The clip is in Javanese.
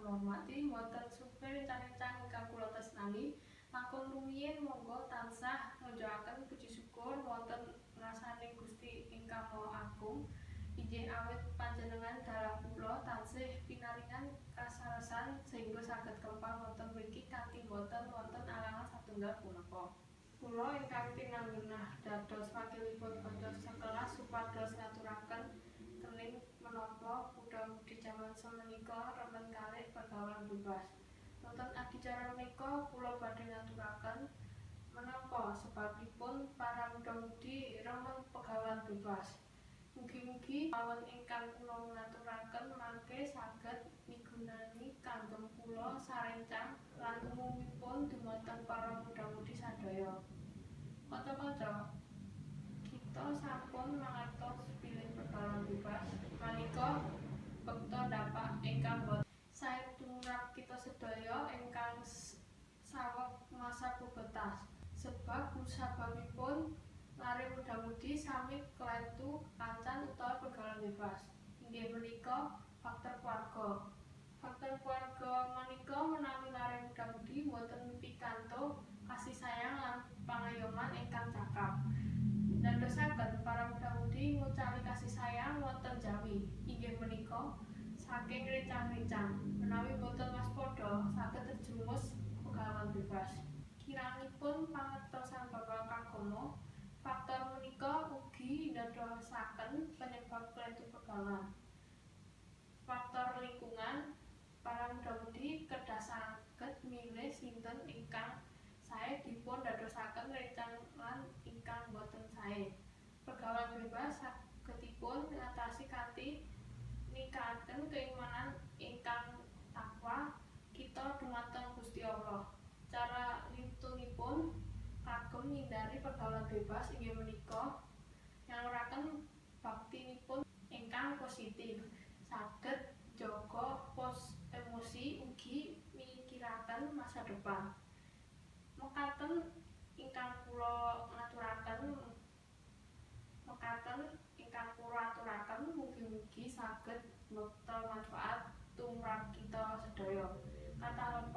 kula hormati, mboten supe rencang-rencang ingkang kula tresnani, langkung rumiyin monggo tansah ngunjukaken puji syukur wonten ngarsaning Gusti ingkang Maha Agung. Inggih awit panjenengan dalah kula tansih pinaringan kasaresan sehingga saged kempal wonten mriki kanthi boten wonten alangan satunggal punapa. Kula ingkang pinanggih dados wakilipun kanca sekelas supados ngaturaken kening menapa muda-mudi jaman semenika remen kalih pergaulan bebas. Wonten adicara menika kula badhe ngaturaken menapa sebabipun para muda-mudi remen pergaulan bebas. Mugi-mugi awan ingkang kula ngaturaken mangke saged migunani kagem kula sarencang lan umumipun dumateng para muda-mudi sadaya. Kanca-kanca, kita sampun mangertos pilih pergaulan bebas manika bekta dapak ingkang boten sae tumrap kita sedaya ingkang saweg masa pubertas. Sebab musababipun lare muda-mudi sami kelentu kancan utawa pergaulan bebas. Inggih menika faktor keluarga. Faktor keluarga menika menawi lare muda-mudi boten pikantuk kasih sayang lan pangayoman ingkang cakap. Dadosaken para muda-mudi ngucali kasih sayang wonten jawi. Inggih menika saking rencang-rencang. Menawi boten waspada saged terjerumus pergaulan bebas. Kirangipun pangertosan babagan agama, faktor menika ugi ndadosaken penyebab kelentu pergaulan. Faktor lingkungan, para muda-mudi kedah saged milih sinten ingkang sae dipun dadosaken rencang lan ingkang boten sae. Pergaulan bebas sagedipun ngatasi kanthi ningkataken keimanan ingkang takwa kita dhumateng Gusti Allah. Cara lintunipun kagem ngindari pergaulan bebas inggih menika nyaluraken baktinipun ingkang positif, saged njaga emosi ugi mikiraken masa depan. Mekaten ingkang kula aturaken mugi-mugi saged mbekta manfaat tumrap kita sedaya. Kathah